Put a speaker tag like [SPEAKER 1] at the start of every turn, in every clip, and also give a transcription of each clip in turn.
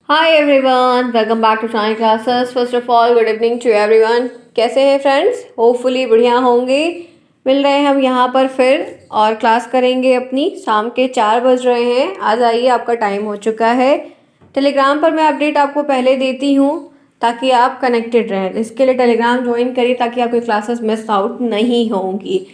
[SPEAKER 1] Hi everyone, welcome back to shine classes. First of all good evening to everyone. कैसे हैं friends? Hopefully बढ़िया होंगे। मिल रहे हैं हम यहाँ पर फिर और क्लास करेंगे अपनी। शाम के 4 बज रहे हैं। आज आइए, आपका टाइम हो चुका है। टेलीग्राम पर मैं अपडेट आपको पहले देती हूँ ताकि आप कनेक्टेड रहें। इसके लिए टेलीग्राम ज्वाइन करिए ताकि आपकी क्लासेस मिस आउट नहीं होंगी।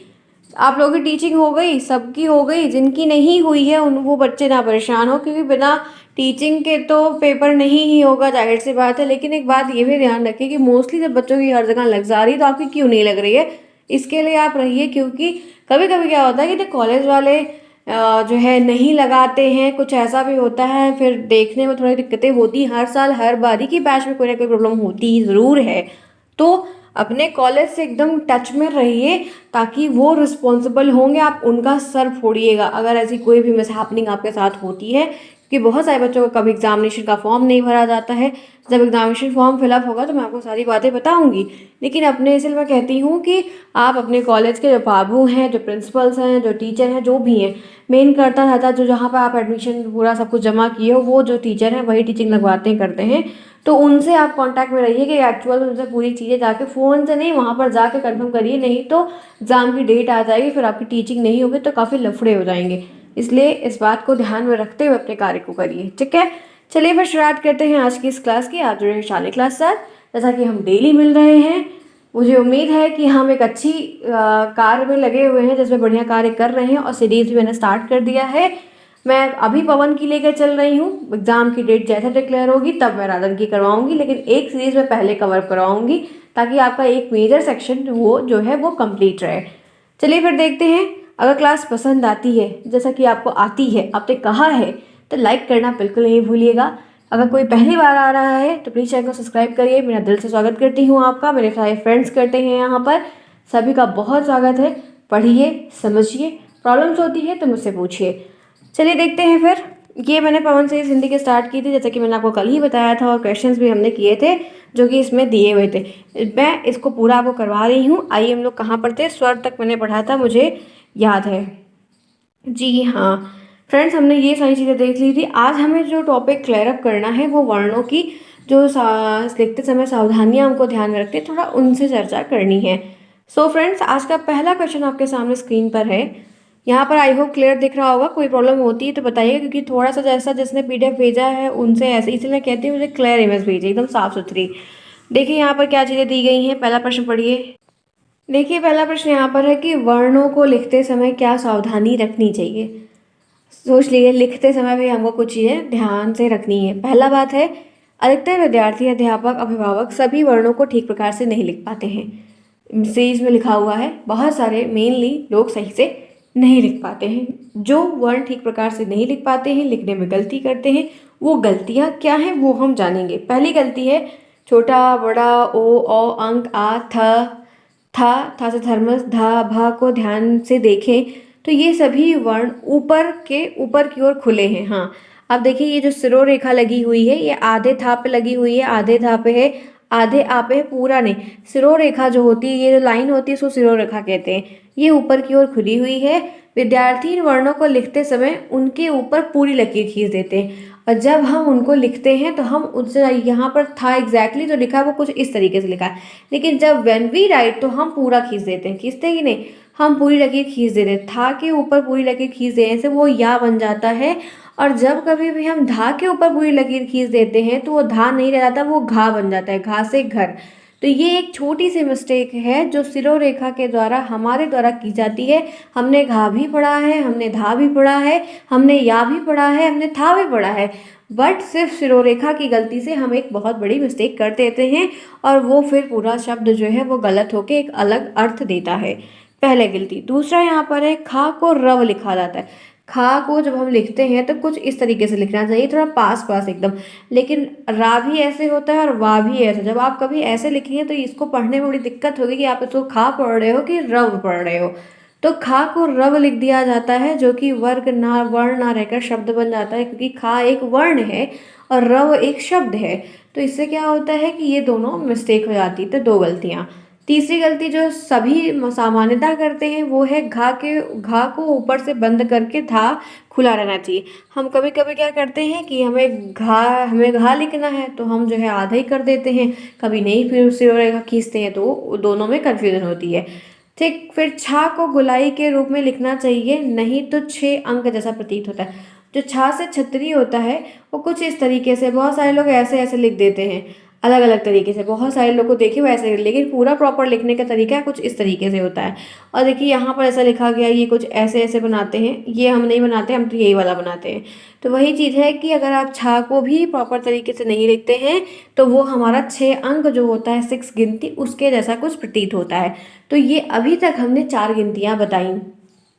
[SPEAKER 1] आप लोगों की टीचिंग हो गई, सबकी हो गई। जिनकी नहीं हुई है उन वो बच्चे ना परेशान हो, क्योंकि बिना टीचिंग के तो पेपर नहीं ही होगा, जाहिर सी बात है। लेकिन एक बात ये भी ध्यान रखिए कि मोस्टली जब बच्चों की हर जगह लग जा रही है तो आपकी क्यों नहीं लग रही है, इसके लिए आप रहिए। क्योंकि कभी कभी क्या होता है कि जो कॉलेज वाले जो है नहीं लगाते हैं, कुछ ऐसा भी होता है, फिर देखने में थोड़ी दिक्कतें होती। हर साल हर बारी की बैच में कोई ना कोई प्रॉब्लम होती ज़रूर है। तो अपने कॉलेज से एकदम टच में रहिए ताकि वो रिस्पॉन्सिबल होंगे, आप उनका सर फोड़िएगा अगर ऐसी कोई भी मिसहैपनिंग आपके साथ होती है। कि बहुत सारे बच्चों का कभी एग्जामिनेशन का फॉर्म नहीं भरा जाता है। जब एग्जामिनेशन फॉर्म फिलअप होगा तो मैं आपको सारी बातें बताऊंगी। लेकिन अपने इसलिए मैं कहती हूँ कि आप अपने कॉलेज के जो बाबू हैं, जो प्रिंसिपल्स हैं, जो टीचर हैं, जो भी हैं, मेन करता रहता है जो जहाँ पर आप एडमिशन पूरा सब कुछ जमा किए हो, वो जो टीचर हैं वही टीचिंग लगवाते हैं, करते हैं। तो उनसे आप कांटेक्ट में रहिए कि एक्चुअल उनसे पूरी चीज़ें जाके फ़ोन से नहीं, वहाँ पर जाके कंफर्म करिए। नहीं तो एग्ज़ाम की डेट आ जाएगी, फिर आपकी टीचिंग नहीं होगी तो काफ़ी लफड़े हो जाएंगे। इसलिए इस बात को ध्यान में रखते हुए अपने कार्य को करिए, ठीक है। चलिए फिर शुरुआत करते हैं आज की इस क्लास की। आप जुड़े हैं शाली क्लास सर। जैसा कि हम डेली मिल रहे हैं, मुझे उम्मीद है कि हम एक अच्छी कार्य में लगे हुए हैं जिसमें बढ़िया कार्य कर रहे हैं, और सीरीज भी मैंने स्टार्ट कर दिया है। मैं अभी पवन की लेकर चल रही हूँ। एग्जाम की डेट जैसे डिक्लेयर होगी तब मैं राधन की करवाऊंगी, लेकिन एक सीरीज में पहले कवर करवाऊंगी ताकि आपका एक मेजर सेक्शन जो है वो कंप्लीट रहे। चलिए फिर देखते हैं। अगर क्लास पसंद आती है, जैसा कि आपको आती है, आपने कहा है, तो लाइक करना बिल्कुल नहीं भूलिएगा। अगर कोई पहली बार आ रहा है तो प्लीज़ चैनल को सब्सक्राइब करिए। मेरा दिल से स्वागत करती हूँ आपका। मेरे सारे फ्रेंड्स करते हैं यहाँ पर, सभी का बहुत स्वागत है। पढ़िए, समझिए, प्रॉब्लम्स होती है तो मुझसे पूछिए। चलिए देखते हैं फिर। ये मैंने पवन से हिंदी के स्टार्ट की थी, जैसा कि मैंने आपको कल ही बताया था, और क्वेश्चंस भी हमने किए थे जो कि इसमें दिए हुए थे। मैं इसको पूरा आपको करवा रही हूँ। आइए, हम लोग कहाँ पर थे? स्वर तक मैंने पढ़ा था, मुझे याद है। जी हाँ फ्रेंड्स, हमने ये सारी चीज़ें देख ली थी। आज हमें जो टॉपिक क्लियर अप करना है वो वर्णों की जो लिखते समय सावधानियां हमको ध्यान में रखते हैं, थोड़ा उनसे चर्चा करनी है। सो फ्रेंड्स, आज का पहला क्वेश्चन आपके सामने स्क्रीन पर है। यहाँ पर आई होप क्लियर दिख रहा होगा। कोई प्रॉब्लम होती है तो बताइए, क्योंकि थोड़ा सा जैसा जिसने पीडीएफ भेजा है उनसे ऐसे, इसलिए मैं कहती हूँ मुझे क्लियर इमेज भेजिए, एकदम साफ सुथरी। देखिए यहाँ पर क्या चीज़ें दी गई हैं। पहला प्रश्न पढ़िए। देखिए पहला प्रश्न यहाँ पर है कि वर्णों को लिखते समय क्या सावधानी रखनी चाहिए। सोच लिए, लिखते समय भी हमको कुछ चीज़ें ध्यान से रखनी है। पहला बात है, अधिकतर विद्यार्थी, अध्यापक, अभिभावक सभी वर्णों को ठीक प्रकार से नहीं लिख पाते हैं। सीरीज में लिखा हुआ है, बहुत सारे मेनली लोग सही से नहीं लिख पाते हैं। जो वर्ण ठीक प्रकार से नहीं लिख पाते हैं, लिखने में गलती करते हैं, वो गलतियाँ क्या हैं वो हम जानेंगे। पहली गलती है छोटा बड़ा ओ अंक आ था से थर्मस धा भा को ध्यान से देखें तो ये सभी वर्ण ऊपर की ओर खुले हैं। हाँ, अब देखिए ये जो सिरों रेखा लगी हुई है ये आधे था पे लगी हुई है, आधे था पे है, आधे आ पे है, पूरा नहीं। सिरों रेखा जो होती है, ये जो लाइन होती है, इसको सिरों रेखा कहते हैं। ये ऊपर की ओर खुली हुई है। विद्यार्थी इन वर्णों को लिखते समय उनके ऊपर पूरी लकीर खींच देते हैं, और जब हम उनको लिखते हैं तो हम उनसे, यहाँ पर था एग्जैक्टली जो लिखा है वो कुछ इस तरीके से लिखा है, लेकिन जब व्हेन वी राइट तो हम पूरा खींच देते हैं। खींचते हैं कि नहीं? हम पूरी लकीर खींच देते हैं। था के ऊपर पूरी लकीर खींच देने से वो या बन जाता है, और जब कभी भी हम धा के ऊपर पूरी लकीर खींच देते हैं तो वो धा नहीं रह जाता, वो घा बन जाता है, घा से घर। तो ये एक छोटी सी मिस्टेक है जो सिरों रेखा के द्वारा हमारे द्वारा की जाती है। हमने घा भी पढ़ा है, हमने धा भी पढ़ा है, हमने या भी पढ़ा है, हमने था भी पढ़ा है, बट सिर्फ सिरों रेखा की गलती से हम एक बहुत बड़ी मिस्टेक कर देते हैं, और वो फिर पूरा शब्द जो है वो गलत होके एक अलग अर्थ देता है। पहले गलती। दूसरा यहाँ पर है खा को रव लिखा जाता है। खा को जब हम लिखते हैं तो कुछ इस तरीके से लिखना चाहिए, थोड़ा पास पास एकदम, लेकिन रा भी ऐसे होता है और वा भी ऐसे। जब आप कभी ऐसे लिखेंगे तो इसको पढ़ने में बड़ी दिक्कत होगी कि आप इसको खा पढ़ रहे हो कि रव पढ़ रहे हो। तो खा को रव लिख दिया जाता है, जो कि वर्ग ना वर्ण ना रहकर शब्द बन जाता है, क्योंकि खा एक वर्ण है और रव एक शब्द है। तो इससे क्या होता है कि ये दोनों मिस्टेक हो जाती है। तो दो गलतियाँ। तीसरी गलती जो सभी सामान्यतः करते हैं वो है घा को ऊपर से बंद करके धा खुला रहना चाहिए। हम कभी कभी क्या करते हैं कि हमें घा लिखना है तो हम जो है आधा ही कर देते हैं, कभी नहीं, फिर सिरों रेखा खींचते हैं तो दोनों में कन्फ्यूजन होती है। ठीक, फिर छा को गोलाई के रूप में लिखना चाहिए, नहीं तो 6 अंक जैसा प्रतीत होता है। जो छा से छतरी होता है वो कुछ इस तरीके से, बहुत सारे लोग ऐसे ऐसे लिख देते हैं, अलग अलग तरीके से, बहुत सारे लोग को देखिए वैसे, लेकिन पूरा प्रॉपर लिखने का तरीका कुछ इस तरीके से होता है। और देखिए यहाँ पर ऐसा लिखा गया, ये कुछ ऐसे ऐसे बनाते हैं, ये हम नहीं बनाते, हम तो यही वाला बनाते हैं। तो वही चीज़ है कि अगर आप छा को भी प्रॉपर तरीके से नहीं लिखते हैं तो वो हमारा 6 अंक जो होता है, 6 गिनती, उसके जैसा कुछ प्रतीत होता है। तो ये अभी तक हमने 4 गिनतियाँ बताई,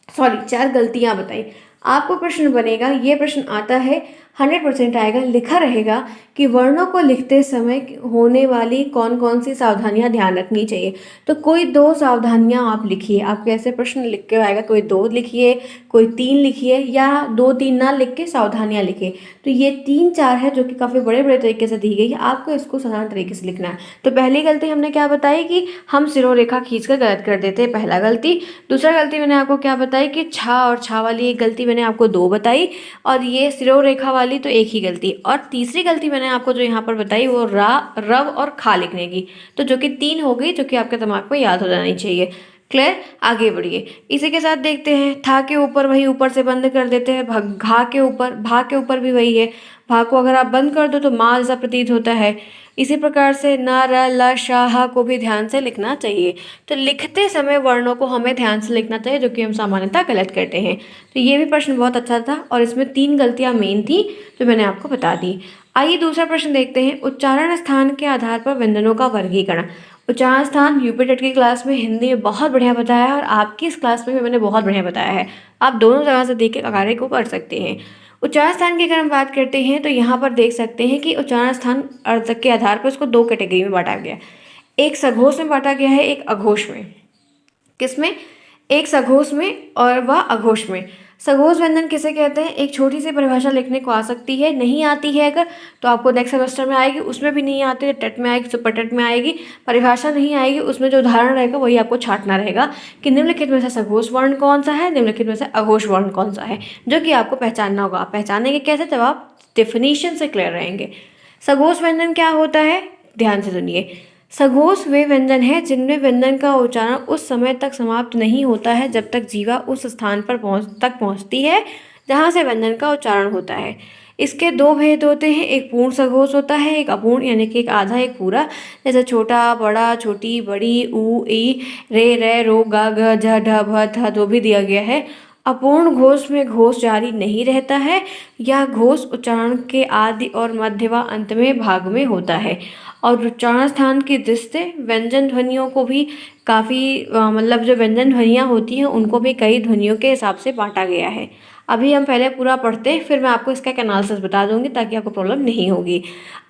[SPEAKER 1] सॉरी 4 गलतियाँ बताई। आपको प्रश्न बनेगा, ये प्रश्न आता है, 100% आएगा, लिखा रहेगा कि वर्णों को लिखते समय होने वाली कौन कौन सी सावधानियां ध्यान रखनी चाहिए। तो कोई 2 सावधानियां आप लिखिए। आपके ऐसे प्रश्न लिख के आएगा, कोई 2 लिखिए, कोई 3 लिखिए, या 2-3 ना लिख के सावधानियां लिखिए। तो ये 3-4 है जो कि काफ़ी बड़े बड़े तरीके से दी गई है, आपको इसको साधारण तरीके से लिखना है। तो पहली गलती हमने क्या बताई कि हम सिरों रेखा खींच कर गलत कर देते हैं, पहला गलती। दूसरा गलती मैंने आपको क्या बताई कि छा और छा वाली एक गलती मैंने आपको 2 बताई, और ये सिरों रेखा वाली तो एक ही गलती। और तीसरी गलती मैंने आपको जो यहाँ पर बताई वो रव और खा लिखने की, तो जो कि 3 हो गई, जो कि आपके दिमाग में याद हो जानी चाहिए। क्लियर, आगे बढ़िए। इसी के साथ देखते हैं, था के ऊपर वही ऊपर से बंद कर देते हैं, घा के ऊपर, भा के ऊपर भी वही है, भा को अगर आप बंद कर दो तो माँ जैसा प्रतीत होता है। इसी प्रकार से न, र, ल, श, ह को भी ध्यान से लिखना चाहिए। तो लिखते समय वर्णों को हमें ध्यान से लिखना चाहिए, जो कि हम सामान्यतः गलत करते हैं। तो ये भी प्रश्न बहुत अच्छा था, और इसमें 3 गलतियां मेन थी जो मैंने आपको बता दी। आइए दूसरा प्रश्न देखते हैं, उच्चारण स्थान के आधार पर व्यंजनों का वर्गीकरण। उच्चारण स्थान यूपी टेट की क्लास में हिंदी में बहुत बढ़िया बताया है, और आपकी इस क्लास में भी मैंने बहुत बढ़िया बताया है। आप दोनों जगह से देख के कार्य को कर सकते हैं। उच्चारण स्थान की अगर हम बात करते हैं तो यहाँ पर देख सकते हैं कि उच्चारण स्थान अर्थ के आधार पर उसको 2 कैटेगरी में बांटा गया है। एक सघोष में बांटा गया है, एक अघोष में। किसमें? एक सघोष में और वह अघोष में। सघोष व्यंजन किसे कहते हैं? एक छोटी सी परिभाषा लिखने को आ सकती है, नहीं आती है अगर तो आपको नेक्स्ट सेमेस्टर में आएगी, उसमें भी नहीं आती है, टेट में आएगी, सुपर टेट में आएगी, परिभाषा नहीं आएगी, उसमें जो उदाहरण रहेगा वही आपको छांटना रहेगा कि निम्नलिखित में से सघोष वर्ण कौन सा है, निम्नलिखित में से अघोष वर्ण कौन सा है, जो कि आपको पहचानना होगा। पहचानेंगे कैसे? जब आप डेफिनेशन से क्लियर रहेंगे। सघोष व्यंजन क्या होता है, ध्यान से सुनिए। सघोष वे व्यंजन हैं जिनमें व्यंजन का उच्चारण उस समय तक समाप्त नहीं होता है जब तक जीवा उस स्थान पर पहुंचती है जहां से व्यंजन का उच्चारण होता है। इसके 2 भेद होते हैं, एक पूर्ण सघोष होता है, एक अपूर्ण, यानी कि एक आधा एक पूरा। जैसे छोटा, बड़ा, छोटी, बड़ी, ऊ, ई, रे, रे, रो, गा, ग, झ, ढ, भ, थ जो भी दिया गया है। अपूर्ण घोष में घोष जारी नहीं रहता है, यह घोष उच्चारण के आदि और मध्य व अंत में भाग में होता है। और उच्चारण स्थान की दृष्टि व्यंजन ध्वनियों को भी काफ़ी मतलब जो व्यंजन ध्वनियाँ होती हैं उनको भी कई ध्वनियों के हिसाब से बांटा गया है। अभी हम पहले पूरा पढ़ते हैं, फिर मैं आपको इसका एक एनालिसिस बता दूंगी ताकि आपको प्रॉब्लम नहीं होगी।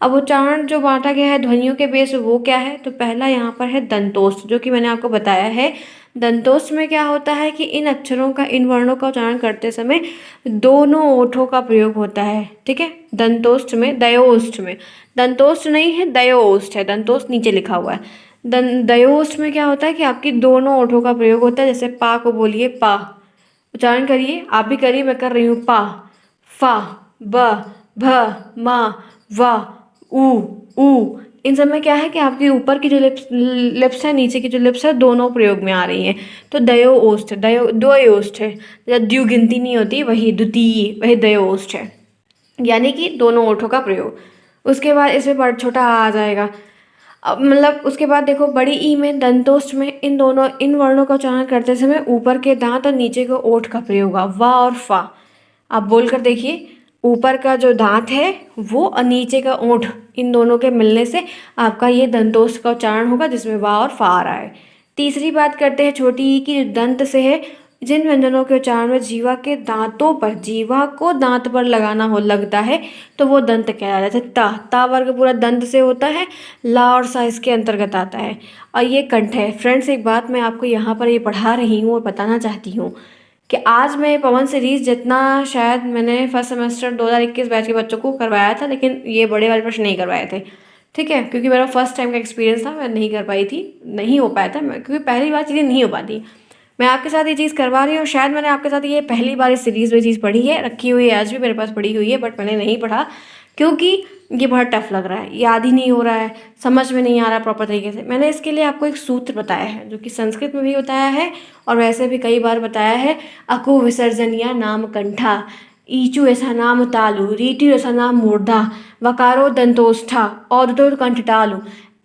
[SPEAKER 1] अब उच्चारण जो बांटा गया है ध्वनियों के बेस वो क्या है? तो पहला यहाँ पर है दंतोष्ठ, जो कि मैंने आपको बताया है। दंतोष्ठ में क्या होता है कि इन अक्षरों का, इन वर्णों का उच्चारण करते समय दोनों ओठों का प्रयोग होता है। ठीक है, दंतोष्ठ में, दयोष्ठ में, दंतोष्ठ नहीं है, दयोष्ठ है, दंतोष्ठ नीचे लिखा हुआ है। दयोष्ठ में क्या होता है कि आपकी दोनों ओठों का प्रयोग होता है। जैसे पा को बोलिए, पा, उच्चारण करिए, आप भी करिए, मैं कर रही हूँ, पा, फा, ब, भ, मा, वा, ऊ, ऊ। इन सब में क्या है कि आपकी ऊपर की जो लिप्स है, नीचे की जो लिप्स है, दोनों प्रयोग में आ रही हैं। तो दयोष्ठ, द्वयोष्ठ है, जब द्यु गिनती नहीं होती, वही द्वितीय, वही दयोष्ठ है, यानी कि दोनों ओठों का प्रयोग। उसके बाद इसमें बड़ा छोटा आ जाएगा। अब मतलब उसके बाद देखो, बड़ी ई में, दंतोष्ठ में, इन वर्णों का उच्चारण करते समय ऊपर के दांत और नीचे के ओठ का प्रयोग होगा, वा और फा। आप बोल कर देखिए, ऊपर का जो दांत है वो और नीचे का ओठ, इन दोनों के मिलने से आपका ये दंतोष्ठ का उच्चारण होगा, जिसमें वा और फा आ रहा है। तीसरी बात करते हैं छोटी ई की, जो दंत से है। जिन व्यंजनों के उच्चारण में जीवा के दांतों पर, जीवा को दांत पर लगाना हो, लगता है, तो वो दंत कहलाता है। जैसे ता वर्ग पूरा दंत से होता है, ला और सा इसके अंतर्गत आता है। और ये कंठ है। फ्रेंड्स, एक बात मैं आपको यहाँ पर ये पढ़ा रही हूँ और बताना चाहती हूँ कि आज मैं पवन सीरीज जितना शायद मैंने फर्स्ट सेमेस्टर 2021 बैच के बच्चों को करवाया था, लेकिन ये बड़े वाले प्रश्न नहीं करवाए थे। ठीक है, क्योंकि मेरा फर्स्ट टाइम का एक्सपीरियंस था, मैं नहीं कर पाई थी, नहीं हो पाया था मैं, क्योंकि पहली बार चीज़ें नहीं हो पाती। मैं आपके साथ ये चीज़ करवा रही हूँ। शायद मैंने आपके साथ ये पहली बार इस सीरीज़ में चीज़ पढ़ी है, रखी हुई है, आज भी मेरे पास पढ़ी हुई है, बट मैंने नहीं पढ़ा क्योंकि ये बहुत टफ लग रहा है, याद ही नहीं हो रहा है, समझ में नहीं आ रहा प्रॉपर तरीके से। मैंने इसके लिए आपको एक सूत्र बताया है, जो कि संस्कृत में भी बताया है और वैसे भी कई बार बताया है। अकु विसर्जनिया नाम कंठा, ईचु ऐसा नाम तालु, रीटु ऐसा नाम मूर्धा, वकारो दंतोष्ठा, औदुतो कंठटालु।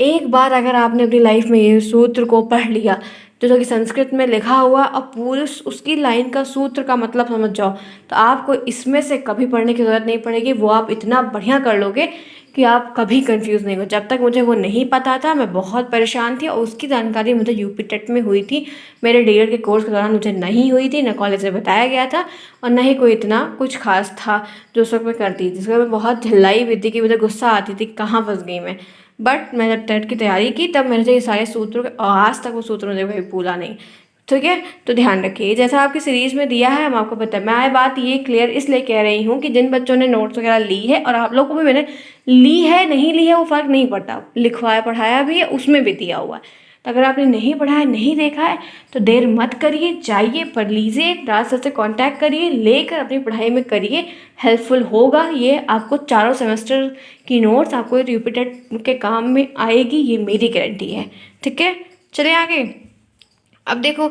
[SPEAKER 1] एक बार अगर आपने अपनी लाइफ में ये सूत्र को पढ़ लिया, जो कि संस्कृत में लिखा हुआ, और पूरे उसकी लाइन का सूत्र का मतलब समझ जाओ, तो आपको इसमें से कभी पढ़ने की ज़रूरत नहीं पड़ेगी। वो आप इतना बढ़िया कर लोगे कि आप कभी कंफ्यूज नहीं हो। जब तक मुझे वो नहीं पता था, मैं बहुत परेशान थी, और उसकी जानकारी मुझे यूपी टेट में हुई थी, मेरे डीएड के कोर्स के दौरान मुझे नहीं हुई थी, न कॉलेज में बताया गया था, और न ही कोई इतना कुछ खास था जो उस वक्त मैं करती थी, जिसका मैं बहुत झल्लाई भी थी कि मुझे गुस्सा आती थी कहाँ फंस गई मैं। बट मैं जब टेट की तैयारी की, तब मैंने ये सारे सूत्रों और आज तक वो सूत्र मुझे कभी भूला नहीं। ठीक है, तो ध्यान रखिए, जैसा आपकी सीरीज में दिया है हम आपको पता है। मैं बात ये क्लियर इसलिए कह रही हूँ कि जिन बच्चों ने नोट्स वगैरह ली है, और आप लोग को भी मैंने ली है नहीं ली है वो फ़र्क नहीं पड़ता, लिखवाया पढ़ाया भी है, उसमें भी दिया हुआ है। तो अगर आपने नहीं पढ़ा है, नहीं देखा है, तो देर मत करिए, जाइए पढ़ लीजिए, राज सर से कांटेक्ट करिए, लेकर अपनी पढ़ाई में करिए, हेल्पफुल होगा ये आपको। चारों सेमेस्टर की नोट्स आपको रिपीटेड के काम में आएगी, ये मेरी गारंटी है। ठीक है, चलिए आगे। अब देखो,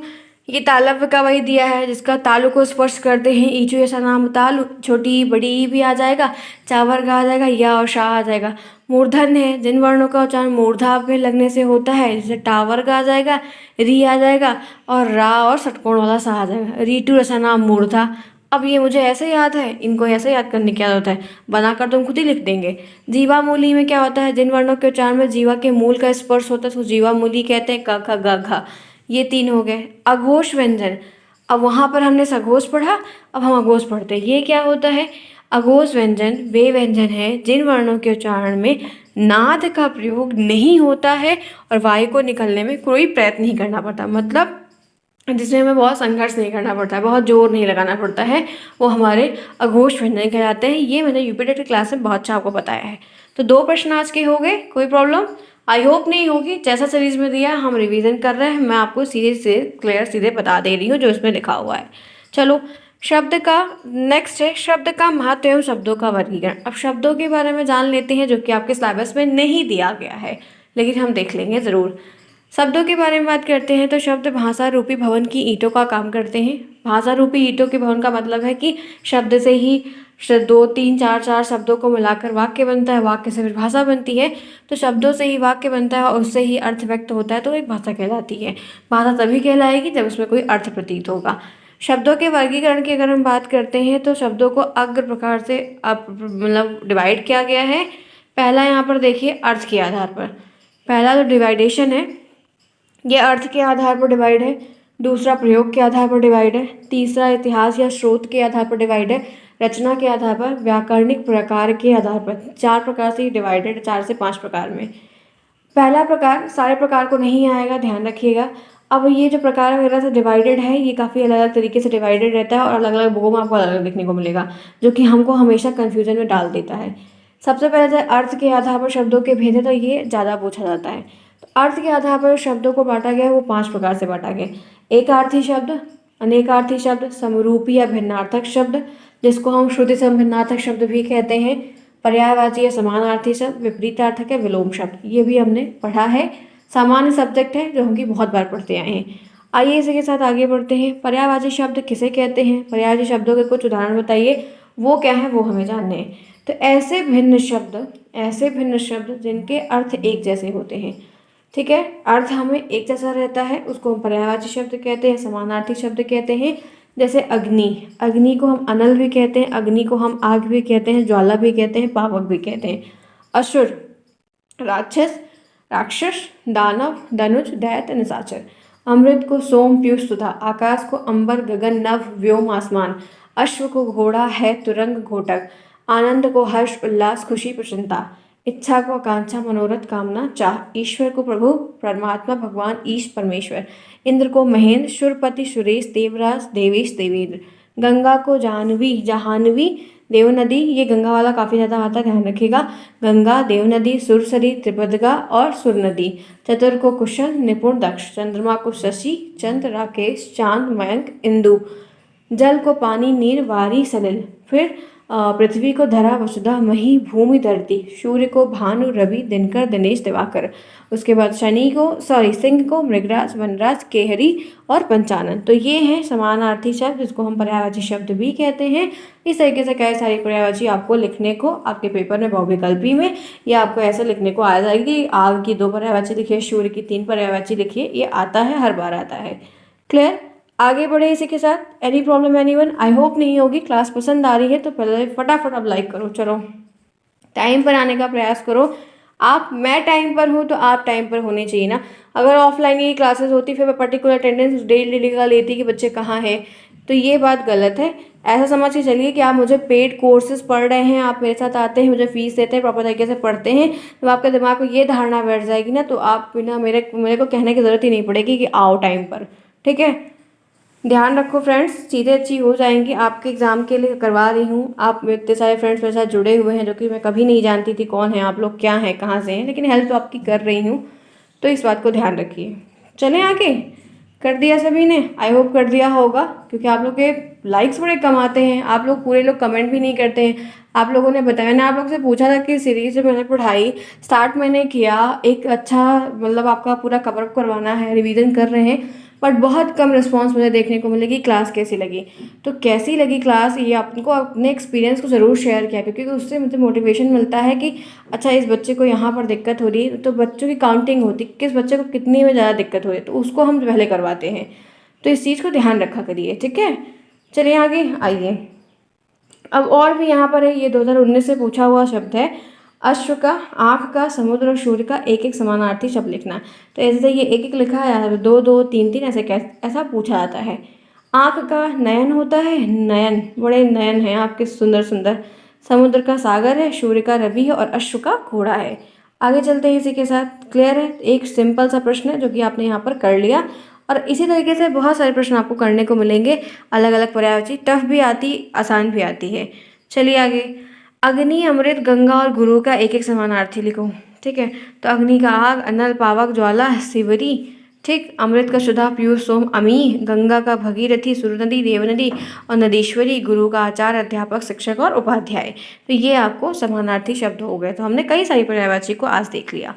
[SPEAKER 1] ये तालव्य का वही दिया है, जिसका तालु को स्पर्श करते हैं ईचु ऐसा नाम तालु, छोटी बड़ी ई भी आ जाएगा, चावर का आ जाएगा, या और शाह आ जाएगा। मूर्धन है, जिन वर्णों का उच्चारण मूर्धा में लगने से होता है, जैसे टावर का आ जाएगा, री आ जाएगा, और रा और षटकोण वाला सा आ जाएगा। रीटु ऐसा नाम मूर्धा। अब ये मुझे ऐसे याद है, इनको ऐसे याद करने की क्या होता है, बनाकर तुम खुद ही लिख देंगे। जीवा मूली में क्या होता है, जिन वर्णों के उच्चारण में जीवा के मूल का स्पर्श होता है उसको जीवा मूली कहते हैं। क ख ग घ, ये 3 हो गए। अघोष व्यंजन, अब वहाँ पर हमने सघोष पढ़ा, अब हम अघोष पढ़ते हैं। ये क्या होता है, अघोष व्यंजन वे व्यंजन है जिन वर्णों के उच्चारण में नाद का प्रयोग नहीं होता है और वायु को निकलने में कोई प्रयत्न नहीं करना पड़ता, मतलब जिसमें हमें बहुत संघर्ष नहीं करना पड़ता है, बहुत जोर नहीं लगाना पड़ता है, वो हमारे अघोष व्यंजन कहलाते हैं। ये मैंने यूपी टेट की क्लास में बहुत अच्छा आपको बताया है। तो 2 प्रश्न आज के हो गए, कोई प्रॉब्लम आई होप नहीं होगी। जैसा सीरीज में दिया हम रिवीजन कर रहे हैं, मैं आपको सीधे से क्लियर सीधे बता दे रही हूँ जो इसमें लिखा हुआ है। चलो, शब्द का नेक्स्ट है शब्द का महत्व एवं शब्दों का वर्गीकरण। अब शब्दों के बारे में जान लेते हैं, जो कि आपके सिलेबस में नहीं दिया गया है, लेकिन हम देख लेंगे ज़रूर। शब्दों के बारे में बात करते हैं तो शब्द भाषा रूपी भवन की ईंटों का काम करते हैं। भाषा रूपी ईंटों के भवन का मतलब है कि शब्द से ही 2 3 4 4 शब्दों को मिलाकर वाक्य बनता है, वाक्य से फिर भाषा बनती है। तो शब्दों से ही वाक्य बनता है और उससे ही अर्थ व्यक्त होता है, तो एक भाषा कहलाती है। भाषा तभी कहलाएगी जब उसमें कोई अर्थ प्रतीत होगा। शब्दों के वर्गीकरण की अगर हम बात करते हैं तो शब्दों को अग्र प्रकार से मतलब डिवाइड किया गया है। पहला यहाँ पर देखिए अर्थ के आधार पर, पहला जो डिवाइडेशन है ये अर्थ के आधार पर डिवाइड है। दूसरा प्रयोग के आधार पर डिवाइड है। तीसरा इतिहास या स्रोत के आधार पर डिवाइड है। रचना के आधार पर, व्याकरणिक प्रकार के आधार पर। 4 प्रकार से डिवाइडेड, 4 से 5 प्रकार में। पहला प्रकार सारे प्रकार को नहीं आएगा, ध्यान रखिएगा। अब ये जो प्रकार वगैरह से डिवाइडेड है, ये काफ़ी अलग अलग तरीके से डिवाइडेड रहता है और अलग अलग बुकों में आपको अलग अलग देखने को मिलेगा, जो कि हमको हमेशा कन्फ्यूजन में डाल देता है। सबसे पहले जो अर्थ के आधार पर शब्दों के भेद है, तो ये ज़्यादा पूछा जाता है। तो अर्थ के आधार पर शब्दों को बांटा गया है वो 5 प्रकार से बांटा गया। एकार्थी शब्द, अनेकार्थी शब्द, समरूपी या भिन्नार्थक शब्द, जिसको हम श्रुति समभिन्नार्थक शब्द भी कहते हैं। पर्यायवाची या समानार्थी शब्द, विपरीतार्थक या विलोम शब्द, ये भी हमने पढ़ा है। सामान्य सब्जेक्ट है जो हम की बहुत बार पढ़ते आए हैं। आइए इसी के साथ आगे बढ़ते हैं। पर्यायवाची शब्द किसे कहते हैं, पर्यायवाची शब्दों के कुछ उदाहरण बताइए, वो क्या है वो हमें जानने हैं। तो ऐसे भिन्न शब्द जिनके अर्थ एक जैसे होते हैं। ठीक है, अर्थ हमें एक जैसा रहता है, उसको हम पर्यायवाची शब्द कहते हैं, समानार्थी शब्द कहते हैं। जैसे अग्नि को हम अनल भी कहते हैं, अग्नि को हम आग भी कहते हैं, ज्वाला भी कहते हैं, पावक भी कहते हैं। असुर, राक्षस, दानव, धनुष, दैत्य, निशाचर। अमृत को सोम, पीयूष, सुधा। आकाश को अंबर, गगन, नभ, व्योम, आसमान। अश्व को घोड़ा, है तुरंग, घोटक। आनंद को हर्ष, उल्लास, खुशी, प्रसन्नता। इच्छा को आकांक्षा, मनोरथ, कामना, चाह। ईश्वर को प्रभु, परमात्मा, भगवान, ईश, परमेश्वर। इंद्र को महेंद्र, शुरपति, सुरेश, देवराज, देवेश, देवेंद्र। गंगा को जाह्नवी, जहानवी, देव नदी, ये गंगा वाला काफ़ी ज़्यादा आता है, ध्यान रखिएगा। गंगा, देव नदी, सुरसरी, त्रिपदगा और सुर नदी। चतुर को कुशल, निपुण दक्ष। चंद्रमा को शशि, चंद्र, राकेश, चांद, मयंक, इंदु। जल को पानी, नीर, वारी, सलिल। फिर पृथ्वी को धरा, वसुधा, मही, भूमि, धरती। सूर्य को भानु, रवि, दिनकर, दिनेश, दिवाकर। उसके बाद सिंह को मृगराज, वनराज, केहरी और पंचानन। तो ये हैं समानार्थी शब्द, जिसको हम पर्यायवाची शब्द भी कहते हैं। इस तरीके से कई सारी पर्यायवाची आपको लिखने को आपके पेपर में बहुविकल्पी में या आपको ऐसे लिखने को आ जाएगी। आग की 2 पर्यायवाची लिखिए, सूर्य की 3 पर्यायवाची लिखिए, ये आता है, हर बार आता है। क्लियर? आगे बढ़े इसी के साथ। Any problem anyone? I hope नहीं होगी। क्लास पसंद आ रही है तो पहले फटाफट अब लाइक करो। चलो, टाइम पर आने का प्रयास करो। मैं टाइम पर हूँ तो आप टाइम पर होने चाहिए ना। अगर ऑफलाइन ये क्लासेस होती फिर मैं पर्टिकुलर अटेंडेंस डेली का लेती कि बच्चे कहाँ हैं, तो ये बात गलत है। ऐसा समझ के चलिए कि आप मुझे पेड कोर्सेज पढ़ रहे हैं, आप मेरे साथ आते हैं, मुझे फीस देते हैं, प्रॉपर तरीके से पढ़ते हैं, तो आपके दिमाग में ये धारणा बैठ जाएगी ना, तो आप बिना मेरे को कहने की ज़रूरत ही नहीं पड़ेगी कि आओ टाइम पर। ठीक है, ध्यान रखो फ्रेंड्स, चीज़ें अच्छी हो जाएंगी। आपके एग्ज़ाम के लिए करवा रही हूँ। आप इतने सारे फ्रेंड्स मेरे साथ जुड़े हुए हैं जो कि मैं कभी नहीं जानती थी कौन है आप लोग, क्या हैं, कहाँ से हैं, लेकिन हेल्प तो आपकी कर रही हूँ, तो इस बात को ध्यान रखिए। चलें आगे। कर दिया सभी ने? आई होप कर दिया होगा, क्योंकि आप लोग के लाइक्स बड़े कम आते हैं, आप लोग पूरे लोग कमेंट भी नहीं करते हैं। आप लोगों ने बताया, मैंने आप लोग से पूछा था कि सीरीज जो मैंने पढ़ाई स्टार्ट मैंने किया, एक अच्छा मतलब आपका पूरा कवर अप करवाना है, रिवीजन कर रहे हैं, बट बहुत कम रिस्पांस मुझे देखने को मिलेगी। क्लास कैसी लगी? तो कैसी लगी क्लास, ये आपको अपने एक्सपीरियंस को ज़रूर शेयर किया, क्योंकि उससे मुझे मोटिवेशन मिलता है कि अच्छा इस बच्चे को यहाँ पर दिक्कत हो रही है, तो बच्चों की काउंटिंग होती है, किस बच्चे को कितनी में ज़्यादा दिक्कत हो रही है, तो उसको हम पहले करवाते हैं। तो इस चीज़ को ध्यान रखा करिए, ठीक है। चलिए आगे आइए। अब और भी यहाँ पर है, ये 2019 से पूछा हुआ शब्द है। अश्व का, आँख का, समुद्र और सूर्य का एक एक समानार्थी शब्द लिखना है। तो ऐसे ये एक एक लिखा है, 2 2 3 3 ऐसा पूछा जाता है। आँख का नयन होता है, नयन, बड़े नयन हैं आपके, सुंदर सुंदर। समुद्र का सागर है, सूर्य का रवि है और अश्व का घोड़ा है। आगे चलते हैं इसी के साथ। क्लियर है? एक सिंपल सा प्रश्न है जो कि आपने यहाँ पर कर लिया, और इसी तरीके से बहुत सारे प्रश्न आपको करने को मिलेंगे, अलग अलग पर्यायवाची, टफ भी आती, आसान भी आती है। चलिए आगे। अग्नि, अमृत, गंगा और गुरु का एक एक समानार्थी लिखो। ठीक है, तो अग्नि का आग, अनल, पावक, ज्वाला, शिवरी। ठीक, अमृत का सुधा, पीयूष, सोम, अमी। गंगा का भगीरथी, सुरनदी, देवनदी और नदीश्वरी। गुरु का आचार्य, अध्यापक, शिक्षक और उपाध्याय। तो ये आपको समानार्थी शब्द हो गए। तो हमने कई सारी पर्यायवाची को आज देख लिया।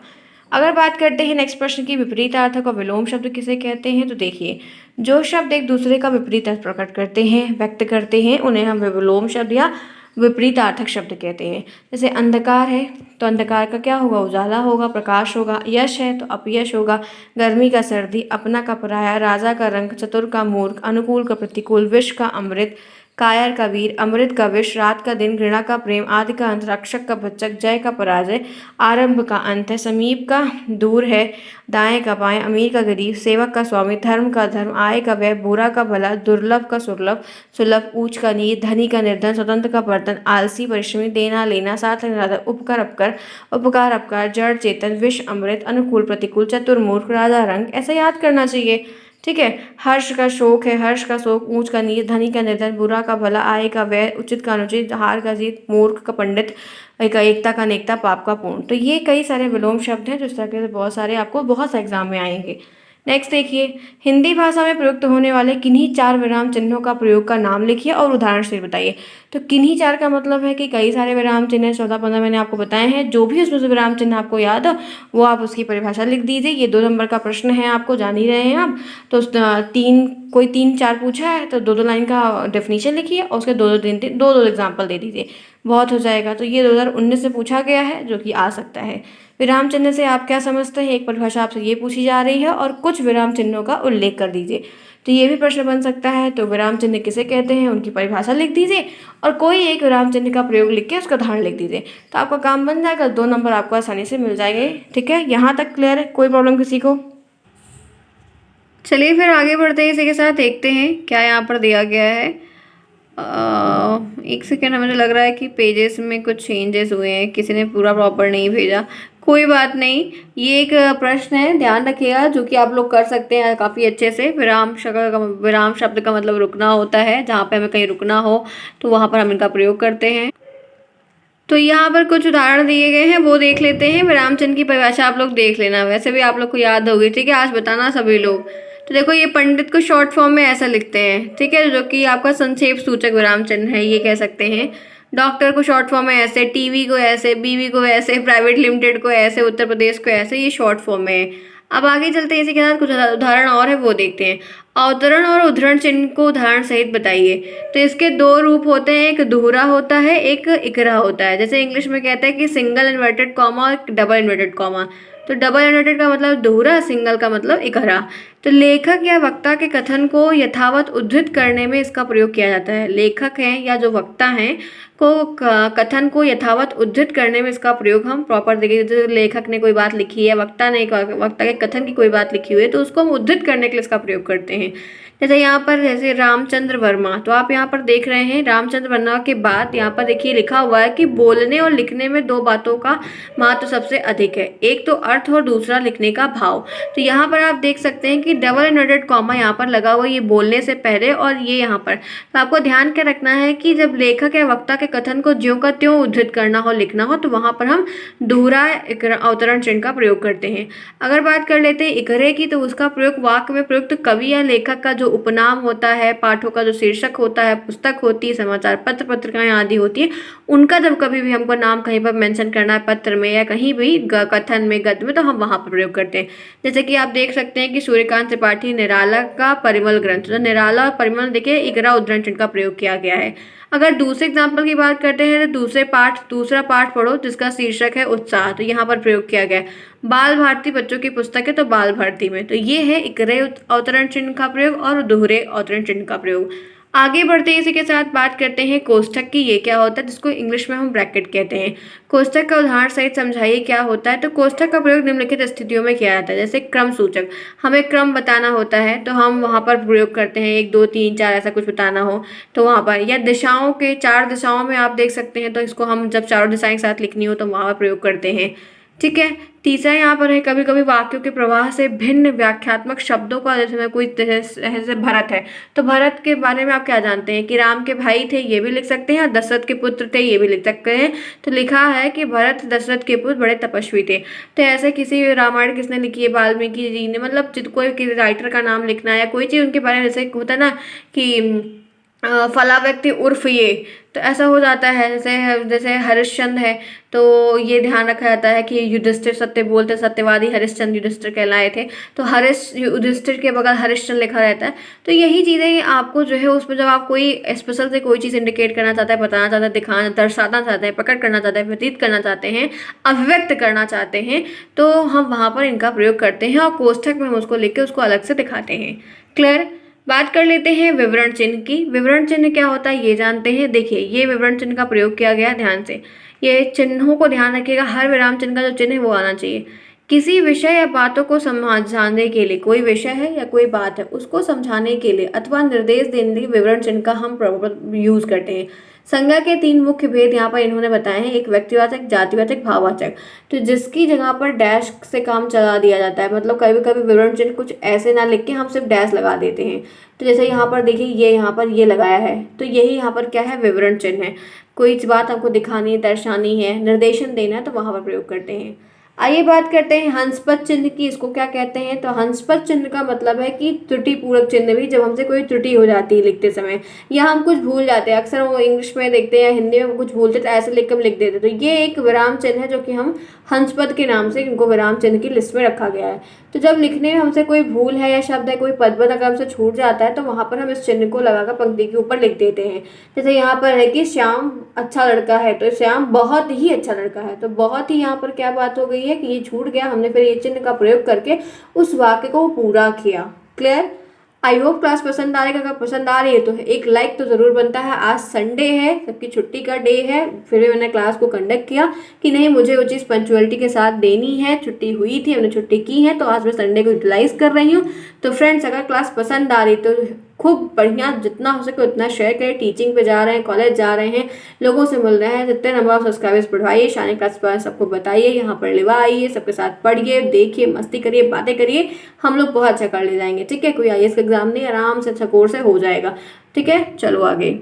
[SPEAKER 1] अगर बात करते हैं नेक्स्ट प्रश्न की, विपरीतार्थक और विलोम शब्द किसे कहते हैं, तो देखिए, जो शब्द एक दूसरे का विपरीत अर्थ प्रकट करते हैं, व्यक्त करते हैं, उन्हें हम विलोम शब्द या विपरीतार्थक शब्द कहते हैं। जैसे अंधकार है तो अंधकार का क्या होगा? उजाला होगा, प्रकाश होगा। यश है तो अपयश होगा, गर्मी का सर्दी, अपना का पराया, राजा का रंग, चतुर का मूर्ख, अनुकूल का प्रतिकूल, विष का अमृत, कायर का वीर, अमृत का विष, रात का दिन, घृणा का प्रेम, आदि का अंत, रक्षक का भक्षक, जय का पराजय, आरंभ का अंत है, समीप का दूर है, दाएं का बाएं, अमीर का गरीब, सेवक का स्वामी, धर्म का धर्म, आय का व्यय, बुरा का भला, दुर्लभ का सुलभ, सुलभ ऊंच का नीच, धनी का निर्धन, स्वतंत्र का बर्तन, आलसी परिश्रमी, देना लेना, साथ लेना, उपकार अपकार, उपकार अपकार, जड़ चेतन, विष अमृत, अनुकूल प्रतिकूल, चतुर मूर्ख, राजा रंग। ऐसा याद करना चाहिए। ठीक है, हर्ष का शोक है, हर्ष का शोक, ऊंच का नीच, धनी का निर्धन, बुरा का भला, आय का व्यय, उचित का अनुचित, हार का जीत, मूर्ख का पंडित, एकता का नेकता, पाप का पूर्ण। तो ये कई सारे विलोम शब्द हैं जो इस तरह से बहुत सारे आपको बहुत से एग्जाम में आएंगे। नेक्स्ट देखिए, हिंदी भाषा में प्रयुक्त होने वाले किन्हीं 4 विराम चिन्हों का प्रयोग का नाम लिखिए और उदाहरण से बताइए। तो किन्हीं 4 का मतलब है कि कई सारे विराम चिन्ह 14-15 मैंने आपको बताए हैं, जो भी उसमें से विराम चिन्ह आपको याद हो वो आप उसकी परिभाषा लिख दीजिए। ये 2 नंबर का प्रश्न है, आपको जान ही रहे हैं आप। तो 3-4 पूछा है तो 2-2 लाइन का डेफिनेशन लिखिए और उसके 2-2 एग्जाम्पल दे दीजिए, बहुत हो जाएगा। तो ये 2019 से पूछा गया है जो कि आ सकता है। विराम चिन्ह से आप क्या समझते हैं? एक परिभाषा आपसे ये पूछी जा रही है और कुछ विराम चिन्हों का उल्लेख कर दीजिए। तो ये भी प्रश्न बन सकता है। तो विराम चिन्ह किसे कहते हैं, उनकी परिभाषा लिख दीजिए और कोई एक विराम चिन्ह का प्रयोग लिख के उसका उदाहरण लिख दीजिए। तो आपका काम बन जाएगा, 2 नंबर आपको आसानी से मिल जाएंगे। ठीक है, यहाँ तक क्लियर है? कोई प्रॉब्लम किसी को? चलिए फिर आगे बढ़ते हैं, इसी के साथ देखते हैं क्या यहाँ पर दिया गया है। एक सेकेंड, मुझे लग रहा है कि पेजेस में कुछ चेंजेस हुए हैं, किसी ने पूरा प्रॉपर नहीं भेजा। कोई बात नहीं, ये एक प्रश्न है, ध्यान रखिएगा, जो कि आप लोग कर सकते हैं काफ़ी अच्छे से। विराम शब्द का मतलब रुकना होता है, जहाँ पे हमें कहीं रुकना हो तो वहाँ पर हम इनका प्रयोग करते हैं। तो यहाँ पर कुछ उदाहरण दिए गए हैं, वो देख लेते हैं। विराम चिन्ह की परिभाषा आप लोग देख लेना, वैसे भी आप लोग को याद होगी, ठीक है। आज बताना सभी लोग। तो देखो, ये पंडित को शॉर्ट फॉर्म में ऐसा लिखते हैं, ठीक है, जो कि आपका संक्षेप सूचक विराम चिन्ह है, ये कह सकते हैं। डॉक्टर को शॉर्ट फॉर्म में ऐसे, टीवी को ऐसे, बीवी को ऐसे, प्राइवेट लिमिटेड को ऐसे, उत्तर प्रदेश को ऐसे, ये शॉर्ट फॉर्म में है। अब आगे चलते हैं, इसी के साथ कुछ उदाहरण और है, वो देखते हैं। अवतरण और उद्धरण चिन्ह को उदाहरण सहित बताइए। तो इसके दो रूप होते हैं, एक दोहरा होता है, एक इकरा होता है। जैसे इंग्लिश में कहते हैं कि सिंगल इन्वर्टेड कॉमा और डबल इन्वर्टेड कॉमा। तो डबल इन्वर्टेड का मतलब दोहरा, सिंगल का मतलब इकरा। तो लेखक या वक्ता के कथन को यथावत उद्धृत करने में इसका प्रयोग किया जाता है। लेखक हैं या जो वक्ता हैं को कथन को यथावत उद्धृत करने में इसका प्रयोग हम प्रॉपर देखिए। जैसे लेखक ने कोई बात लिखी है, वक्ता के कथन की कोई बात लिखी हुई है, तो उसको हम उद्धृत करने के लिए इसका प्रयोग करते हैं। जैसे यहाँ पर, जैसे रामचंद्र वर्मा, तो आप यहाँ पर देख रहे हैं रामचंद्र वर्मा के बाद यहाँ पर देखिए लिखा हुआ है कि बोलने और लिखने में दो बातों का महत्व सबसे अधिक है, एक तो अर्थ और दूसरा लिखने का भाव। तो यहाँ पर आप देख सकते हैं कि डबल इन्वर्टेड कॉमा यहाँ पर लगा हुआ है, ये बोलने से पहले, और ये यहाँ पर। तो आपको ध्यान क्या रखना है कि जब लेखक या वक्ता के कथन को ज्यों का त्यों उद्धृत करना हो, लिखना हो, तो वहाँ पर हम दोहरा अवतरण चिन्ह का प्रयोग करते हैं। अगर बात कर लेते हैं इकरे की, तो उसका प्रयोग वाक्य में प्रयुक्त कवि या लेखक का जो उपनाम होता है, पाठों का जो शीर्षक होता है, पुस्तक होती है, समाचार पत्र, पत्रिकाएं आदि होती है, उनका जब कभी भी हमको नाम कहीं पर मेंशन करना है, पत्र में या कहीं भी कथन में, गद्य में, तो हम वहाँ पर प्रयोग करते हैं। जैसे कि आप देख सकते हैं कि सूर्यकांत त्रिपाठी निराला का परिमल ग्रंथ, तो निराला और परिमल देखिए इकरा उद्धरण चिन्ह का प्रयोग किया गया है। अगर दूसरे एग्जाम्पल की बात करते हैं, तो दूसरा पाठ पढ़ो जिसका शीर्षक है उत्साह, तो यहाँ पर प्रयोग किया गया है। बाल भारती बच्चों की पुस्तक है, तो बाल भारती में। तो ये है इकरे अवतरण चिन्ह का प्रयोग और दोहरे अवतरण चिन्ह का प्रयोग। आगे बढ़ते हैं, इसी के साथ बात करते हैं कोष्ठक की। ये क्या होता है, जिसको इंग्लिश में हम ब्रैकेट कहते हैं। कोष्ठक का उदाहरण सहित समझाइए क्या होता है। तो कोष्ठक का प्रयोग निम्नलिखित स्थितियों में किया जाता है। जैसे क्रम सूचक, हमें क्रम बताना होता है, तो हम वहाँ पर प्रयोग करते हैं, 1 2 3 4 ऐसा कुछ बताना हो तो वहाँ पर। या दिशाओं के, 4 दिशाओं में आप देख सकते हैं, तो इसको हम जब चारों दिशाएं एक साथ लिखनी हो तो वहाँ पर प्रयोग करते हैं, ठीक है। तीसरा यहाँ पर है, कभी कभी वाक्यों के प्रवाह से भिन्न व्याख्यात्मक शब्दों का, जैसे कोई जैसे भरत है, तो भरत के बारे में आप क्या जानते हैं कि राम के भाई थे, ये भी लिख सकते हैं, और दशरथ के पुत्र थे, ये भी लिख सकते हैं। तो लिखा है कि भरत दशरथ के पुत्र बड़े तपस्वी थे। तो ऐसे किसी रामायण किसने लिखी है, वाल्मीकि जी ने, मतलब कोई राइटर का नाम लिखना है या कोई चीज़ उनके बारे में, जैसे होता है ना कि फला व्यक्ति उर्फ ये, तो ऐसा हो जाता है। जैसे जैसे हरिश्चंद्र है, तो ये ध्यान रखा जाता है कि युधिष्ठिर सत्य बोलते, सत्यवादी हरिश्चंद्र युधिष्ठिर कहलाए थे, तो युधिष्ठिर के बगल हरिश्चंद्र लिखा रहता है। तो यही चीज़ें आपको जो है उसमें, जब आप कोई स्पेशल से कोई चीज़ इंडिकेट करना चाहते हैं, बताना चाहते हैं, दिखाना, दर्शाना चाहते हैं, प्रकट करना चाहते हैं, व्यतीत करना चाहते हैं, अभिव्यक्त करना चाहते हैं, तो हम वहाँ पर इनका प्रयोग करते हैं, और कोष्ठक में हम उसको लिख के उसको अलग से दिखाते हैं। क्लियर। बात कर लेते हैं विवरण चिन्ह की। विवरण चिन्ह क्या होता है ये जानते हैं। देखिए, ये विवरण चिन्ह का प्रयोग किया गया, ध्यान से। ये चिन्हों को ध्यान रखिएगा, हर विराम चिन्ह का जो चिन्ह है वो आना चाहिए। किसी विषय या बातों को समझाने के लिए, कोई विषय है या कोई बात है उसको समझाने के लिए अथवा निर्देश देने के लिए विवरण चिन्ह का हम यूज करते हैं। संज्ञा के 3 मुख्य भेद यहाँ पर इन्होंने बताए हैं, एक व्यक्तिवाचक, जातिवाचक, भाववाचक। तो जिसकी जगह पर डैश से काम चला दिया जाता है, मतलब कभी कभी विवरण चिन्ह कुछ ऐसे ना लिख के हम सिर्फ डैश लगा देते हैं। तो जैसे यहाँ पर देखिए, ये यहाँ पर ये लगाया है, तो यही यहाँ पर क्या है, विवरण चिन्ह है। कोई बात हमको दिखानी है, दर्शानी है, निर्देशन देना है, तो वहाँ पर प्रयोग करते हैं। आइए बात करते हैं हंसपद चिन्ह की। इसको क्या कहते हैं, तो हंसपद चिन्ह का मतलब है कि त्रुटि पूरक चिन्ह भी, जब हमसे कोई त्रुटि हो जाती है लिखते समय, या हम कुछ भूल जाते हैं, अक्सर वो इंग्लिश में देखते हैं, हिंदी में कुछ भूलते तो ऐसे लिख कर लिख देते, तो ये एक विराम चिन्ह है, जो कि हम हंसपद के नाम से इनको विराम चिन्ह की लिस्ट में रखा गया है। तो जब लिखने में हमसे कोई भूल है या शब्द है, कोई पद अगर हमसे छूट जाता है, तो वहाँ पर हम इस चिन्ह को लगाकर पंक्ति के ऊपर लिख देते हैं। जैसे यहाँ पर है कि श्याम अच्छा लड़का है, तो श्याम बहुत ही अच्छा लड़का है, तो बहुत ही यहाँ पर क्या बात हो गई है कि ये छूट गया, हमने फिर ये चिन्ह का प्रयोग करके उस वाक्य को पूरा किया। क्लियर। आई होप क्लास पसंद आ रही है। अगर पसंद आ रही है तो एक लाइक तो ज़रूर बनता है। आज संडे है, सबकी छुट्टी का डे है, फिर भी मैंने क्लास को कंडक्ट किया कि नहीं, मुझे वो चीज़ पंचुअलिटी के साथ देनी है। छुट्टी हुई थी, हमने छुट्टी की है, तो आज मैं संडे को यूटिलाइज़ कर रही हूँ। तो फ्रेंड्स, अगर क्लास पसंद आ रही तो खूब बढ़िया जितना हो सके उतना शेयर करें। टीचिंग पे जा रहे हैं, कॉलेज जा रहे हैं, लोगों से मिल रहे हैं, जितने नंबर ऑफ सब्सक्राइबर्स बढ़वाइए, शानी क्लास पर सबको बताइए, यहाँ पर लिवा आइए, सबके साथ पढ़िए, देखिए, मस्ती करिए, बातें करिए, हम लोग बहुत अच्छा कर ले जाएंगे। ठीक है, कोई IAS का एग्जाम नहीं, आराम से अच्छा कोर्स है, हो जाएगा। ठीक है, चलो आगे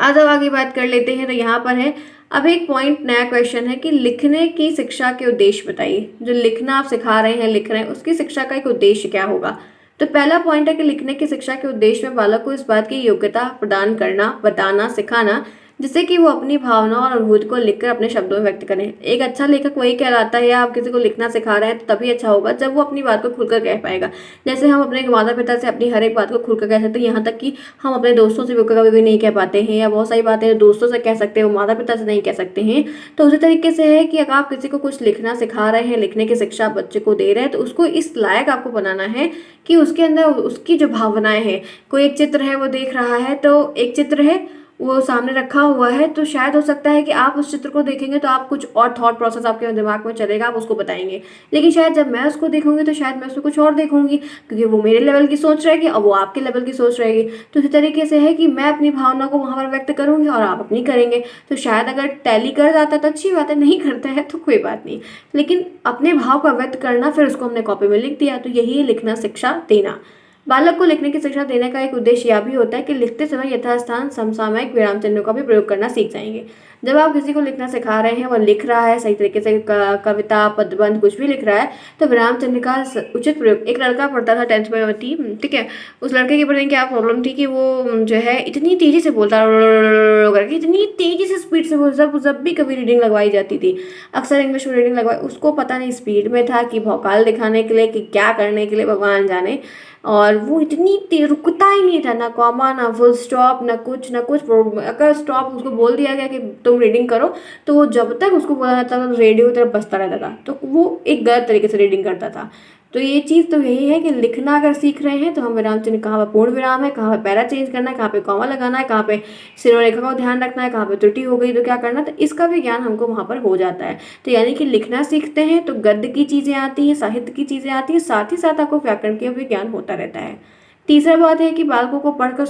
[SPEAKER 1] आज अब आगे बात कर लेते हैं। तो यहाँ पर है अब एक पॉइंट, नया क्वेश्चन है कि लिखने की शिक्षा के उद्देश्य बताइए। जो लिखना आप सिखा रहे हैं, लिख रहे हैं, उसकी शिक्षा का एक उद्देश्य क्या होगा। तो पहला पॉइंट है कि लिखने की शिक्षा के उद्देश्य में बालक को इस बात की योग्यता प्रदान करना, बताना, सिखाना जिससे कि वो अपनी भावना और अनुभूति को लिखकर अपने शब्दों में व्यक्त करें। एक अच्छा लेखक वही कहलाता है, या आप किसी को लिखना सिखा रहे हैं तो तभी अच्छा होगा जब वो अपनी बात को खुलकर कह पाएगा। जैसे हम अपने माता पिता से अपनी हर एक बात को खुलकर कह सकते हैं, यहाँ तक कि हम अपने दोस्तों से भी कभी भी नहीं कह पाते हैं, या बहुत सारी बातें दोस्तों से कह सकते हैं, वो माता पिता से नहीं कह सकते हैं। तो उसी तरीके से है कि अगर आप किसी को कुछ लिखना सिखा रहे हैं, लिखने की शिक्षा बच्चे को दे रहे हैं, तो उसको इस लायक आपको बनाना है कि उसके अंदर उसकी जो भावनाएं हैं, कोई एक चित्र है वो देख रहा है, तो एक चित्र है वो सामने रखा हुआ है, तो शायद हो सकता है कि आप उस चित्र को देखेंगे तो आप कुछ और थॉट प्रोसेस आपके दिमाग में चलेगा, आप उसको बताएंगे। लेकिन शायद जब मैं उसको देखूंगी तो शायद मैं उसको कुछ और देखूंगी, क्योंकि वो मेरे लेवल की सोच रहेगी और वो आपके लेवल की सोच रहेगी। तो इसी तरीके से है कि मैं अपनी भावना को वहां पर व्यक्त करूंगी और आप अपनी करेंगे। तो शायद अगर टैली कर जाता है तो अच्छी बात है, नहीं करता है तो कोई बात नहीं, लेकिन अपने भाव का व्यक्त करना, फिर उसको हमने कॉपी में लिख दिया, तो यही है लिखना शिक्षा देना। बालक को लिखने की शिक्षा देने का एक उद्देश्य यह भी होता है कि लिखते समय यथास्थान समसामयिक विराम चिन्हों का भी प्रयोग करना सीख जाएंगे। जब आप किसी को लिखना सिखा रहे हैं, वह लिख रहा है सही तरीके से, कविता, पदबंध कुछ भी लिख रहा है, तो विराम चिन्ह का उचित प्रयोग। एक लड़का पढ़ता था 10th में थी, ठीक है, उस लड़के की पता नहीं क्या प्रॉब्लम थी कि वो जो है इतनी तेजी से बोलता, करके इतनी तेजी से स्पीड से बोलता, जब भी कभी रीडिंग लगवाई जाती थी, अक्सर इंग्लिश में रीडिंग लगवाई, उसको पता नहीं स्पीड में था कि भौकाल दिखाने के लिए कि क्या करने के लिए, भगवान जाने। और वो इतनी रुकता ही नहीं था, ना कॉमा, ना फुल स्टॉप, ना कुछ ना कुछ। अगर स्टॉप उसको बोल दिया गया कि तुम रीडिंग करो, तो वो जब तक उसको बोला जाता था रेडियो की तरफ बजता रहता था, तो वो एक गलत तरीके से रीडिंग करता था। तो ये चीज़ तो यही है कि लिखना अगर सीख रहे हैं तो हम विराम चिन्ह, कहाँ पर पूर्ण विराम है, कहाँ पर पैरा चेंज करना है, कहाँ पे कॉमा लगाना है, कहाँ पे सिरोरेखा का ध्यान रखना है, कहाँ पे त्रुटि हो गई तो क्या करना, तो इसका भी ज्ञान हमको वहाँ पर हो जाता है। तो यानी कि लिखना सीखते हैं तो गद्य की चीज़ें आती हैं, साहित्य की चीज़ें आती हैं, साथ ही साथ आपको व्याकरण का भी ज्ञान होता रहता है। तीसरा बात है कि बालकों को पढ़कर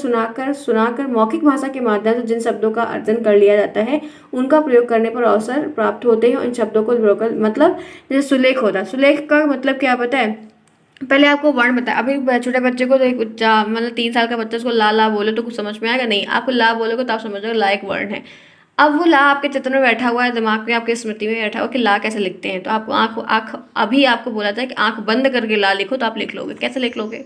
[SPEAKER 1] सुनाकर मौखिक भाषा के माध्यम से जिन शब्दों का अर्जन कर लिया जाता है, उनका प्रयोग करने पर अवसर प्राप्त होते हैं। इन शब्दों को मतलब जैसे सुलेख होता है, सुलेख का मतलब क्या पता है, पहले आपको वर्ण बताया। अभी छोटे बच्चे को तो मतलब 3 साल का बच्चा, उसको ला ला बोले तो कुछ समझ में आएगा नहीं, आपको ला बोलोगे तो आप समझ जाओगे ला एक वर्ण है। अब वो ला आपके चित्र में बैठा हुआ है, दिमाग में, आपके स्मृति में बैठा हुआ कि ला कैसे लिखते हैं, तो आपको आँख आँख अभी आपको बोला था कि आँख बंद करके ला लिखो, तो आप लिख लोगे। कैसे लिख लोगे?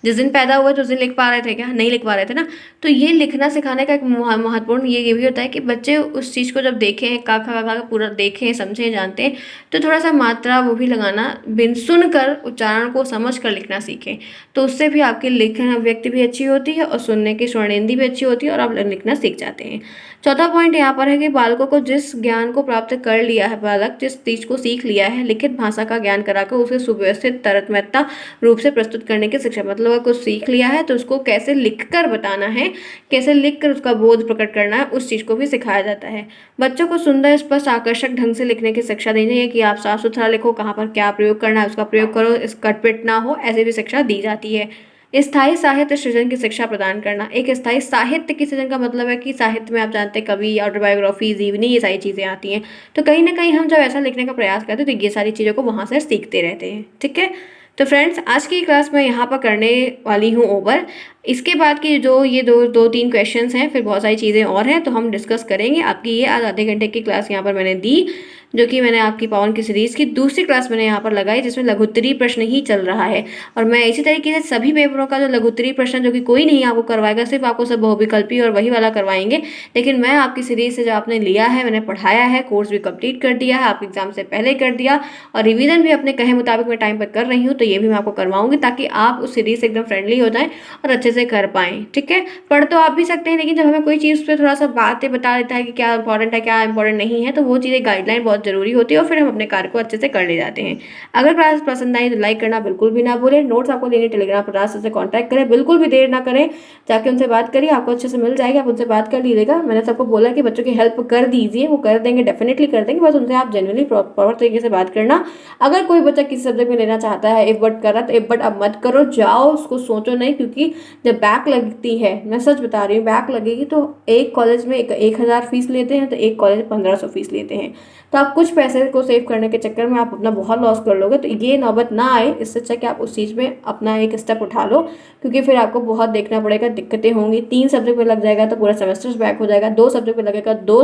[SPEAKER 1] जिस दिन पैदा हुए तो उस दिन लिख पा रहे थे क्या? नहीं लिख पा रहे थे ना। तो ये लिखना सिखाने का एक महत्वपूर्ण ये भी होता है कि बच्चे उस चीज़ को जब देखें, का खा का पूरा देखें, समझें, जानते, तो थोड़ा सा मात्रा वो भी लगाना, बिन सुनकर उच्चारण को समझ कर लिखना सीखें। तो उससे भी आपकी लेखन अभिव्यक्ति भी अच्छी होती है और सुनने की स्वर्णेंदी भी अच्छी होती है और आप लिखना सीख जाते हैं। चौथा पॉइंट यहाँ पर है कि बालकों को जिस ज्ञान को प्राप्त कर लिया है, बालक जिस चीज़ को सीख लिया है, लिखित भाषा का ज्ञान कराकर उसे सुव्यवस्थित तरतमता रूप से प्रस्तुत करने की शिक्षा। मतलब अगर कुछ सीख लिया है तो उसको कैसे लिखकर बताना है, कैसे लिखकर उसका बोध प्रकट करना है, उस चीज़ को भी सिखाया जाता है। बच्चों को सुंदर, स्पष्ट, आकर्षक ढंग से लिखने की शिक्षा देनी चाहिए कि आप साफ सुथरा लिखो, कहाँ पर क्या प्रयोग करना है उसका प्रयोग करो, इस कटपिट ना हो, ऐसे भी शिक्षा दी जाती है। स्थायी साहित्य सृजन की शिक्षा प्रदान करना। एक स्थायी साहित्य की सृजन का मतलब है कि साहित्य में आप जानते हैं कवि, ऑटोबायोग्राफी, जीवनी, ये सारी चीज़ें आती हैं। तो कहीं ना कहीं हम जब ऐसा लिखने का प्रयास करते हैं तो ये सारी चीज़ों को वहाँ से सीखते रहते हैं। ठीक है, तो फ्रेंड्स आज की क्लास मैं यहाँ पर करने वाली हूँ ओवर। इसके बाद की जो ये दो तीन क्वेश्चंस हैं, फिर बहुत सारी चीज़ें और हैं तो हम डिस्कस करेंगे। आपकी ये आज आधे घंटे की क्लास यहाँ पर मैंने दी, जो कि मैंने आपकी पावन की सीरीज़ की दूसरी क्लास मैंने यहाँ पर लगाई, जिसमें लघुत्तरी प्रश्न ही चल रहा है। और मैं इसी तरीके से सभी पेपरों का जो लघुत्तरी प्रश्न, जो कि कोई नहीं आपको करवाएगा, सिर्फ आपको सब बहुविकल्पी और वही वाला करवाएंगे। लेकिन मैं आपकी सीरीज़ से जो आपने लिया है, मैंने पढ़ाया है, कोर्स भी कंप्लीट कर दिया है, आप एग्जाम से पहले कर दिया, और रिवीजन भी अपने कहे मुताबिक मैं टाइम पर कर रही हूँ, तो ये भी मैं आपको करवाऊंगी ताकि आप उस सीरीज़ से एकदम फ्रेंडली हो जाएं और अच्छे से कर पाएँ। ठीक है, पढ़ तो आप भी सकते हैं, लेकिन जब हमें कोई चीज़ पे थोड़ा सा बातें बता देता है कि क्या इंपॉर्टेंट है, क्या इंपॉर्टेंट नहीं है, तो वो चीज़ें गाइडलाइन बहुत ज़रूरी होती है और फिर हम अपने कार्य को अच्छे से कर ले जाते हैं। अगर क्लास पसंद आई तो लाइक करना बिल्कुल भी ना भूलें। नोट्स आपको लेने टेलीग्राम पर रास्ते से कॉन्टैक्ट करें, बिल्कुल भी देर ना करें, जाके उनसे बात करिए, आपको अच्छे से मिल जाएगी, आप उनसे बात कर लीजिएगा। मैंने सबको बोला कि बच्चों की हेल्प कर दीजिए, वो कर देंगे, डेफिनेटली कर देंगे, बस उनसे आप जेन्युइनली प्रॉपर तरीके से बात करना। अगर कोई बच्चा किसी सब्जेक्ट में लेना चाहता है, इफ बट कर रहा है, तो इफ बट अब मत करो, जाओ, उसको सोचो नहीं, क्योंकि जब बैक लगती है, मैं सच बता रही हूँ, बैक लगेगी तो एक कॉलेज में 1,000 फीस लेते हैं तो एक कॉलेज में 1,500 फीस लेते हैं। तो आप कुछ पैसे को सेव करने के चक्कर में आप अपना बहुत लॉस कर लोगे, तो ये नौबत ना आए, इससे अच्छा कि आप उस चीज़ में अपना एक स्टेप उठा लो, क्योंकि फिर आपको बहुत देखना पड़ेगा, दिक्कतें होंगी। 3 सब्जेक्ट में लग जाएगा तो पूरा सेमेस्टर बैक हो जाएगा, 2 सब्जेक्ट में लगेगा 2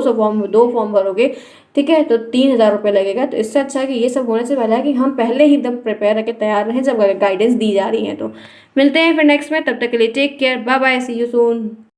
[SPEAKER 1] फॉर्म भरोगे, ठीक है, तो 3,000 रुपये लगेगा। तो इससे अच्छा है कि ये सब होने से पहले है कि हम पहले ही एकदम प्रिपेयर रखे तैयार रहें जब गाइडेंस दी जा रही है। तो मिलते हैं फिर नेक्स्ट में, तब तक के लिए take care, bye bye, see you soon.